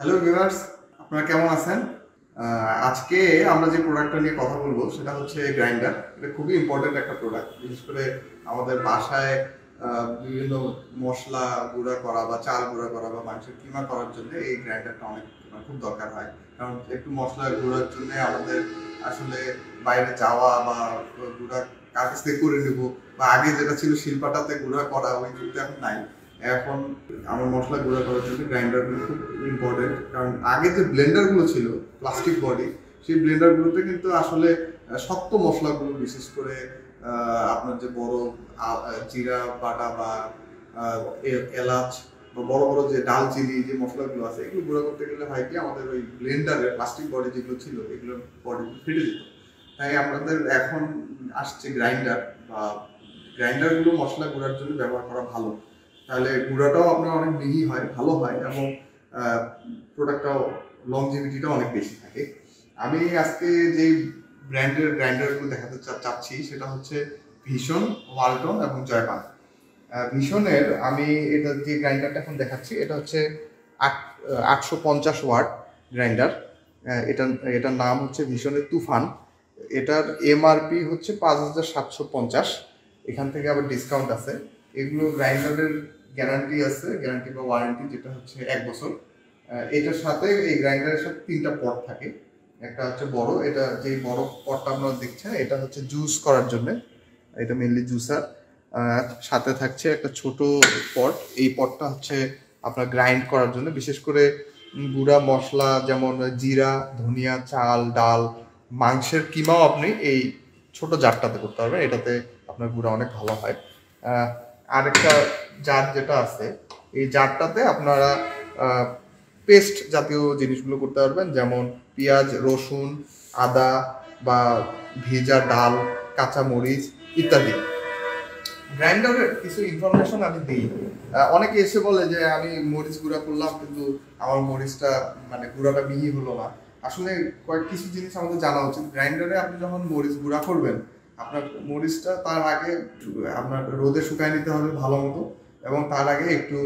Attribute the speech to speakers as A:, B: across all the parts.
A: Hello viewers, আপনারা কেমন আছেন? আজকে আমরা যে প্রোডাক্টটা নিয়ে কথা বলবো সেটা হচ্ছে গ্রাইন্ডার। এটা খুবই ইম্পর্টেন্ট একটা প্রোডাক্ট, বিশেষ করে আমাদের বাসায় বিভিন্ন মশলা গুঁড়া করা বা চাল গুঁড়া করা বা মাংসের কিমা করার জন্য এই গ্রাইন্ডারটা অনেক খুব দরকার হয়। কারণ একটু মশলা গুঁড়ার জন্য আমাদের আসলে বাইরে যাওয়া বা গুঁড়া কার কাছ থেকে করে নেবো, বা আগে যেটা ছিল শিলপাটাতে গুঁড়া করা, ওই যুগটা এখন নাই। এখন আমার মশলা গুঁড়া করার জন্য গ্রাইন্ডারগুলো খুব ইম্পর্টেন্ট। কারণ আগে যে ব্লেন্ডারগুলো ছিল প্লাস্টিক বডি, সেই ব্লেন্ডারগুলোতে কিন্তু আসলে শক্ত মশলাগুলো, বিশেষ করে আপনার যে বড় জিরা বাটা বা এলাচ বা বড় বড় যে ডালচিনি যে মশলাগুলো আছে, এগুলো গুঁড়া করতে গেলে হয় কি, আমাদের ওই ব্লেন্ডারের প্লাস্টিক বডি যেগুলো ছিল এগুলোর বডিগুলো ফেটে যেত। তাই আমাদের এখন আসছে গ্রাইন্ডার, বা গ্রাইন্ডারগুলো মশলা গুঁড়ার জন্য ব্যবহার করা ভালো। তাহলে গুঁড়াটাও আপনার অনেক মিহি হয়, ভালো হয়, এবং প্রোডাক্টটাও লংজিভিটিটাও অনেক বেশি থাকে। আমি আজকে যেই ব্র্যান্ডের গ্রাইন্ডারগুলো দেখাতে চাচ্ছি সেটা হচ্ছে ভীষণ, ওয়ালটন এবং জয়পান। ভীষণের আমি এটা যে গ্রাইন্ডারটা এখন দেখাচ্ছি এটা হচ্ছে 850 ওয়াট গ্রাইন্ডার। এটা এটার নাম হচ্ছে ভীষণের তুফান। এটার এমআরপি হচ্ছে 5750। এখান থেকে আবার ডিসকাউন্ট আছে। এগুলো গ্রাইন্ডারের গ্যারান্টি আছে, গ্যারান্টি বা ওয়ারেন্টি যেটা হচ্ছে 1 বছর। এটার সাথে এই গ্রাইন্ডারের সাথে 3টা পট থাকে। একটা হচ্ছে বড়, এটা যে বড় পটটা আপনারা দেখছেন এটা হচ্ছে জুস করার জন্য, এটা মেনলি জুসার। সাথে থাকছে একটা ছোট পট, এই পটটা হচ্ছে আপনার গ্রাইন্ড করার জন্য, বিশেষ করে গুঁড়া মশলা যেমন জিরা, ধনিয়া, চাল, ডাল, মাংসের কিমাও আপনি এই ছোট জারটাতে করতে পারবেন। এটাতে আপনার গুঁড়া অনেক ভালো হয়। আরেকটা জার যেটা আছে, এই জারটাতে আপনারা পেস্ট জাতীয় জিনিসগুলো করতে পারবেন, যেমন পেঁয়াজ, রসুন, আদা বা ভেজা ডাল, কাঁচামরিচ ইত্যাদি। গ্রাইন্ডারের কিছু ইনফরমেশন আমি দিই। অনেকে এসে বলে যে আমি মরিচ গুঁড়া করলাম কিন্তু আমার মরিচটা মানে গুঁড়াটা মিহি হলো না। আসলে কিছু জিনিস আমাদের জানা উচিত। গ্রাইন্ডারে আপনি যখন মরিচ গুঁড়া করবেন, আপনার মরিচটা তার আগে আপনার রোদে শুকায় নিতে হবে ভালো মতো, এবং তার আগে একটু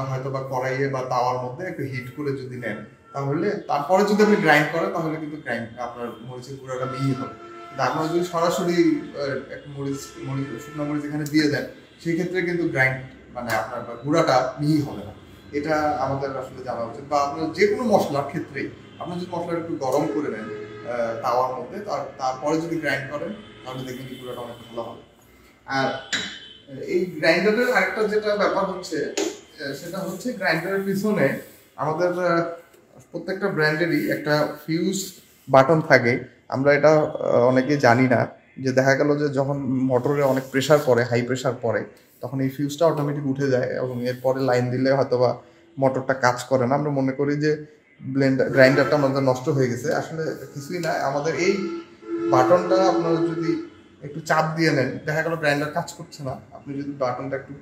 A: হয়তো বা কড়াইয়ে বা তাওয়ার মধ্যে একটু হিট করে যদি নেন, তাহলে তারপরে যদি আপনি গ্রাইন্ড করেন তাহলে কিন্তু আপনার মরিচের গুঁড়াটা মিহি হবে। আপনারা যদি সরাসরি একটা শুকনো মরিচ এখানে দিয়ে দেন, সেই ক্ষেত্রে কিন্তু গ্রাইন্ড মানে আপনার গুঁড়াটা মিহি হবে না। এটা আমাদের আসলে জানা উচিত। বা আপনার যে কোনো মশলার ক্ষেত্রেই আপনি যদি মশলাটা একটু গরম করে নেন তাওয়ার মধ্যে, তারপরে যদি গ্রাইন্ড করেন তাহলে দেখবেন কি গুঁড়াটা অনেক ভালো হবে। আর এই গ্রাইন্ডারের আরেকটা যেটা ব্যাপার হচ্ছে, সেটা হচ্ছে গ্রাইন্ডারের পিছনে আমাদের প্রত্যেকটা ব্র্যান্ডেরই একটা ফিউজ বাটন থাকে। আমরা এটা অনেকে জানি না, যে দেখা গেল যে যখন মোটরে অনেক প্রেসার পড়ে, হাই প্রেসার পড়ে, তখন এই ফিউজটা অটোমেটিক উঠে যায় এবং এরপরে লাইন দিলে হয়তো বা মোটরটা কাজ করে না। আমরা মনে করি যে গ্রাইন্ডারটা আমাদের নষ্ট হয়ে গেছে। আসলে কিছুই না, আমাদের এই বাটনটা আপনারা যদি একটু চাপ দিয়ে নেন, দেখা গেল গ্রাইন্ডার কাজ করছে না, আপনি যদি বাটনটা একটু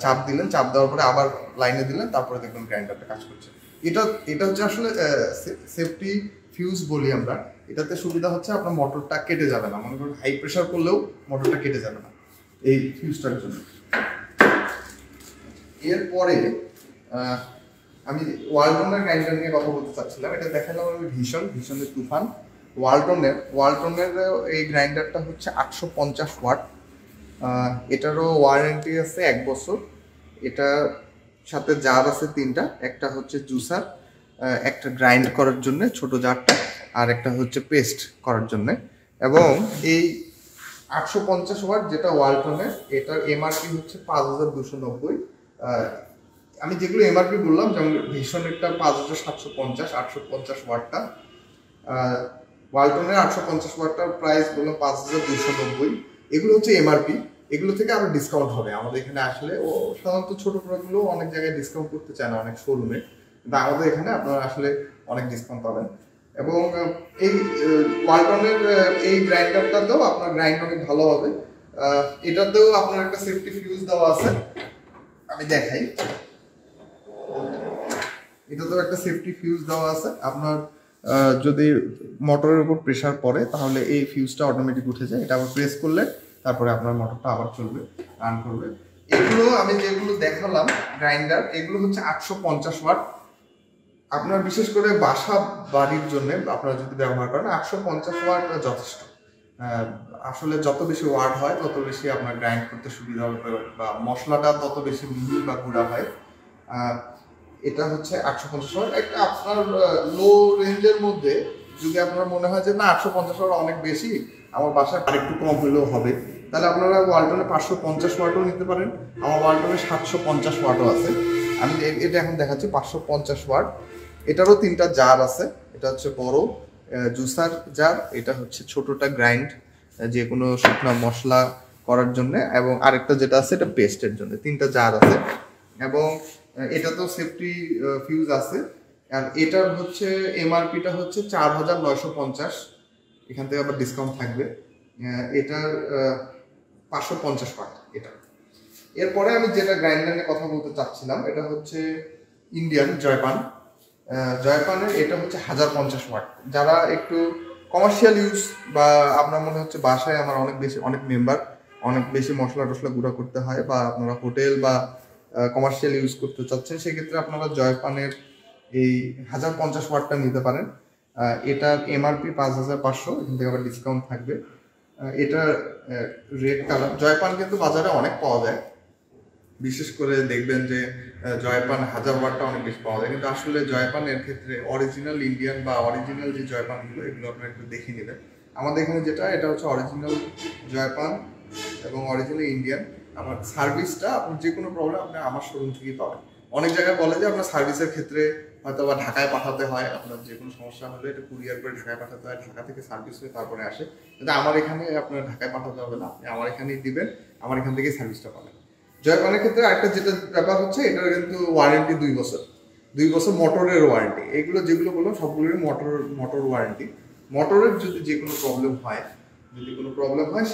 A: চাপ দিলেন, চাপ দেওয়ার পরে আবার লাইনে দিলেন, তারপরে দেখবেন গ্রাইন্ডারটা কাজ করছে। এটা এটা হচ্ছে আসলে সেফটি ফিউজ বলি আমরা। এটাতে সুবিধা হচ্ছে আপনার মোটরটা কেটে যাবে না, মনে করুন হাই প্রেসার করলেও মোটরটা কেটে যাবে না এই ফিউজটার জন্য। এরপরে আমি ওয়ালটনের গ্রাইন্ডার নিয়ে কথা বলতে চাচ্ছিলাম। এটা দেখালাম আমি ভীষণের তুফান। ওয়ালটনের এই গ্রাইন্ডারটা হচ্ছে 850 ওয়াট। এটারও ওয়ারেন্টি আছে 1 বছর। এটার সাথে জার আছে 3টা, একটা হচ্ছে জুসার, একটা গ্রাইন্ড করার জন্য ছোট জারটা, আর একটা হচ্ছে পেস্ট করার জন্য। এবং এই 850 ওয়াট যেটা ওয়ালটনের, এটার এমআরপি হচ্ছে 5290। আমি যেগুলো এমআরপি বললাম, যেমন ভীষণেরটা 5750, 850 ওয়াটটা। ওয়ালটনের 850 ওয়াটটার প্রাইস বললাম 5290। এগুলো হচ্ছে এমআরপি। এগুলো থেকে আবার ডিসকাউন্ট হবে আমাদের এখানে আসলে। ও সাধারণত ছোট প্রোডাক্টগুলো অনেক জায়গায় ডিসকাউন্ট করতে চায় না, অনেক শোরুমে, কিন্তু আমাদের এখানে আপনারা আসলে অনেক ডিসকাউন্ট পাবেন। এবং এই ওয়ালটনের এই গ্রাইন্ডারটাতেও আপনার গ্রাইন্ড অনেক ভালো হবে। এটাতেও আপনার একটা সেফটি ফিউজ দেওয়া আছে, আমি দেখাই। এটাতেও একটা সেফটি ফিউজ দেওয়া আছে। আপনার যদি মোটরের উপর প্রেসার পড়ে তাহলে এই ফিউজটা অটোমেটিক উঠে যায়। এটা আবার প্রেস করলে তারপরে আপনার মোটরটা আবার চলবে, রান করবে। এগুলো আমি যেগুলো দেখালাম গ্রাইন্ডার, এগুলো হচ্ছে 850 ওয়াট। আপনার বিশেষ করে বাসা বাড়ির জন্য আপনারা যদি ব্যবহার করেন 850 ওয়াট যথেষ্ট। আসলে যত বেশি ওয়াট হয় তত বেশি আপনার গ্রাইন্ড করতে সুবিধা হবে বা মশলাটা তত বেশি মিহি বা গুঁড়া হয়। এটা হচ্ছে 850 ওয়াট। একটা আপনার লো রেঞ্জের মধ্যে যদি আপনার মনে হয় যে না 850 ওয়াট অনেক বেশি, আমার বাসায় আরেকটু কম হলেও হবে, তাহলে আপনারা ওয়ালটনে 550 ওয়াটও নিতে পারেন। আমার ওয়ালটনে 750 ওয়াটও আছে। আমি এটা এখন দেখাচ্ছি 550 ওয়াট। এটারও 3টা জার আছে। এটা হচ্ছে বড় জুসার জার, এটা হচ্ছে ছোটটা গ্রাইন্ড যে কোনো শুকনো মশলা করার জন্য, এবং আরেকটা যেটা আছে এটা পেস্টের জন্য। 3টা জার আছে এবং এটা তো সেফটি ফিউজ আছে। আর এটার হচ্ছে এমআরপিটা হচ্ছে 4950, এখান থেকে আবার ডিসকাউন্ট থাকবে। এটার 550 ওয়াট এটা। এরপরে আমি যেটা গ্রাইন্ডার নিয়ে কথা বলতে চাচ্ছিলাম এটা হচ্ছে ইন্ডিয়ান জয়পানের এটা হচ্ছে 1050 ওয়াট। যারা একটু কমার্শিয়াল ইউজ বা আপনার মনে হচ্ছে বাসায় আমার অনেক মেম্বার, অনেক বেশি মশলা টশলা গুঁড়া করতে হয়, বা আপনারা হোটেল বা কমার্শিয়াল ইউজ করতে চাচ্ছেন, সেক্ষেত্রে আপনারা জয়পানের এই 1050 ওয়াটটা নিতে পারেন। এটার এমআরপি 5500, এখান থেকে আবার ডিসকাউন্ট থাকবে। এটা রেড কালার। জয়পান কিন্তু বাজারে অনেক পাওয়া যায়, বিশেষ করে দেখবেন যে জয়পান 1000 ওয়াটটা অনেক বেশি পাওয়া যায়, কিন্তু আসলে জয়পানের ক্ষেত্রে অরিজিনাল ইন্ডিয়ান বা অরিজিনাল যে জয়পানগুলো এগুলো আপনারা একটু দেখে নেবেন। আমাদের এখানে যেটা এটা হচ্ছে অরিজিনাল জয়পান এবং অরিজিনাল ইন্ডিয়ান। আমার সার্ভিসটা আপনার যে কোনো প্রবলেম আপনি আমার শোরুম থেকেই পাবেন। অনেক জায়গায় বলে যে আপনার সার্ভিসের ক্ষেত্রে হয়তো বা ঢাকায় পাঠাতে হয়, আপনার যে কোনো সমস্যা হলে এটা কুরিয়ার করে ঢাকায় পাঠাতে হয়, ঢাকা থেকে সার্ভিস হয়ে তারপরে আসে। কিন্তু আমার এখানে আপনার ঢাকায় পাঠাতে হবে না, আপনি আমার এখানেই দিবেন, আমার এখান থেকেই সার্ভিসটা পাবেন। জয়পানের ক্ষেত্রে আরেকটা যেটা ব্যাপার হচ্ছে এটার কিন্তু ওয়ারেন্টি 2 বছর মোটরের ওয়ারেন্টি। এগুলো যেগুলো বললাম সবগুলোরই মোটর ওয়ারেন্টি। মোটরের যদি যে কোনো প্রবলেম হয়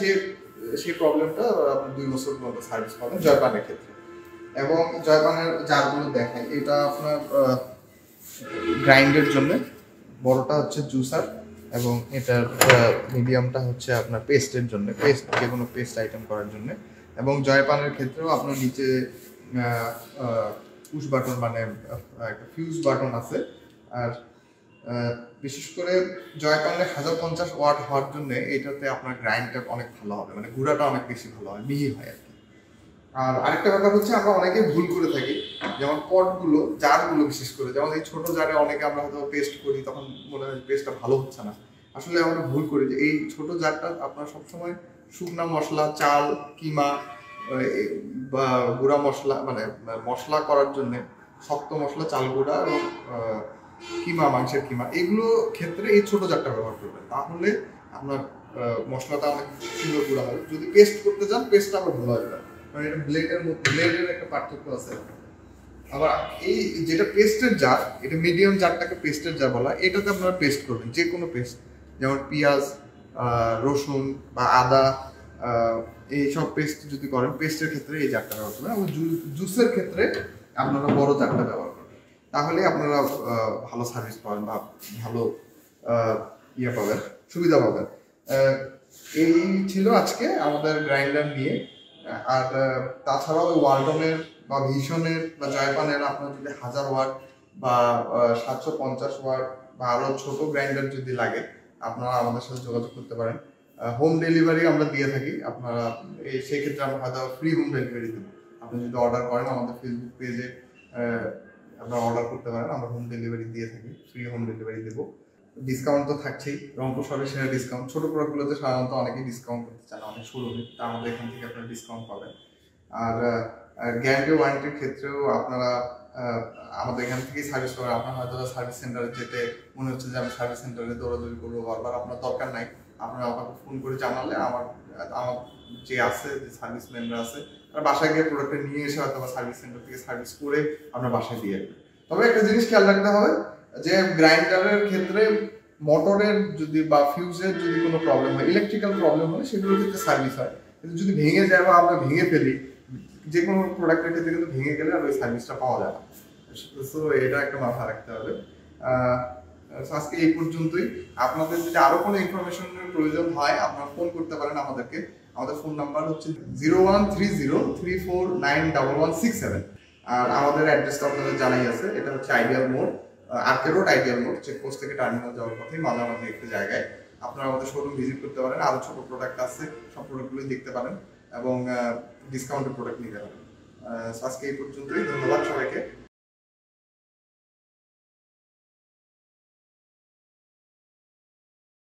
A: সেই প্রবলেমটা আপনি 2 বছর পর্যন্ত সার্ভিস পাবেন জয়পানের ক্ষেত্রে। এবং জয়পানের জারগুলো দেখাই, এটা আপনার গ্রাইন্ডের জন্য, বড়টা হচ্ছে জুসার এবং এটার মিডিয়ামটা হচ্ছে আপনার পেস্টের জন্য, যে কোনো পেস্ট আইটেম করার জন্য। এবং জয়পানের ক্ষেত্রেও আপনার নিচে পুশ বাটন মানে একটা ফিউজ বাটন আছে। আর বিশেষ করে জয়পানের 1050 ওয়াট হওয়ার জন্য এটাতে আপনার গ্রাইন্ডটা অনেক ভালো হবে, মানে গুঁড়াটা অনেক বেশি ভালো হয়, মিহি হয় আর কি। আর আরেকটা ব্যাপার হচ্ছে আমরা অনেকে ভুল করে থাকি, যেমন পটগুলো জারগুলো বিশেষ করে, যেমন এই ছোট জারে অনেকে আমরা হয়তো পেস্ট করি, তখন মনে হয় পেস্টটা ভালো হচ্ছে না। আসলে আমরা ভুল করি যে এই ছোট জারটা আপনার সবসময় শুকনা মশলা, চাল, কিমা বা গুঁড়া মশলা মানে মশলা করার জন্য শক্ত মশলা, চাল গুঁড়া এবং কিমা, মাংসের কিমা, এগুলো ক্ষেত্রে এই ছোট জারটা ব্যবহার করবেন, তাহলে আপনার মশলাটা অনেক সুন্দর গুঁড়া হবে। যদি পেস্ট করতে চান পেস্টটা আবার ভালো হবে, কারণ এটা ব্লেডের একটা পার্থক্য আছে। আবার এই যেটা পেস্টের জার, এটা মিডিয়াম জারটাকে পেস্টের জার বলা, এটাতে আপনারা পেস্ট করবেন যে কোনো পেস্ট, যেমন পেঁয়াজ, রসুন বা আদা, এইসব পেস্ট যদি করেন পেস্টের ক্ষেত্রে এই জারটা ব্যবহার করবেন। এবং জুসের ক্ষেত্রে আপনারা বড় জারটা ব্যবহার করবেন, তাহলে আপনারা ভালো সার্ভিস পাবেন বা ভালো পাবেন, সুবিধা পাবেন। এই ছিল আজকে আমাদের গ্রাইন্ডার নিয়ে। আর তাছাড়াও ওয়ালটনের বা ভিশনের বা জয়পানের আপনার যদি 1000 ওয়াট বা 750 ওয়াট বা আরও ছোট গ্রাইন্ডার যদি লাগে আপনারা আমাদের সাথে যোগাযোগ করতে পারেন। হোম ডেলিভারি আমরা দিয়ে থাকি, আপনারা সেই ক্ষেত্রে আমরা হয়তো ফ্রি হোম ডেলিভারি দেবো। আপনি যদি অর্ডার করেন আমাদের ফেসবুক পেজে আপনারা অর্ডার করতে পারেন, আমরা হোম ডেলিভারি দিয়ে থাকি, ফ্রি হোম ডেলিভারি দেবো। ডিসকাউন্ট তো থাকছেই, রংপুর শহরে সেরা ডিসকাউন্ট। ছোটো প্রোডাক্টগুলোতে সাধারণত অনেকেই ডিসকাউন্ট করতে চান, অনেক শোরুমে, তা আমাদের এখান থেকে আপনারা ডিসকাউন্ট পাবেন। আর গ্যারান্টি ওয়ারেন্টির ক্ষেত্রেও আপনারা আমাদের এখান থেকেই সার্ভিস পাবেন। আপনার হয়তো সার্ভিস সেন্টারে যেতে মনে হচ্ছে যে আমি সার্ভিস সেন্টারে দৌড়াদৌড়ি করবো বারবার, আপনার দরকার নাই। আপনারা আমাকে ফোন করে জানালে আমার যে আছে, যে সার্ভিসম্যানরা আছে, তারা বাসায় গিয়ে প্রোডাক্টটা নিয়ে এসে হয়তো বা সার্ভিস সেন্টার থেকে সার্ভিস করে আপনার বাসায় দিয়ে দেবে। তবে একটা জিনিস খেয়াল রাখতে হবে যে গ্রাইন্ডারের ক্ষেত্রে মোটরের যদি বা ফিউজের যদি কোনো প্রবলেম হয়, ইলেকট্রিক্যাল প্রবলেম হলে সেগুলোর ক্ষেত্রে সার্ভিস হয়, কিন্তু যদি ভেঙে যায় বা আমরা ভেঙে ফেলি, যে কোনো প্রোডাক্টের ক্ষেত্রে কিন্তু ভেঙে গেলে আর ওই সার্ভিসটা পাওয়া যায় না। সো এটা একটা মাথায় রাখতে হবে। আজকে এই পর্যন্তই। আপনাদের যদি আরো কোনো ইনফরমেশনের প্রয়োজন হয় আপনারা ফোন করতে পারেন আমাদেরকে। আমাদের ফোন নাম্বার হচ্ছে 013034911167। আর আমাদের অ্যাড্রেসটা আপনাদের জানাই আছে, এটা হচ্ছে আইডিয়াল মোড়, আরকে রোড আইডিয়াল মোড় চেকপোস্ট থেকে টার্মিনাল যাওয়ার পথে মাঝামাঝি একটা জায়গায় আপনারা আমাদের শোরুম ভিজিট করতে পারেন। আরো ছোট প্রোডাক্ট আছে, সব প্রোডাক্টগুলোই দেখতে পারেন এবং ডিসকাউন্টেড প্রোডাক্ট নিতে পারেন। আজকে এই পর্যন্তই, ধন্যবাদ সবাইকে।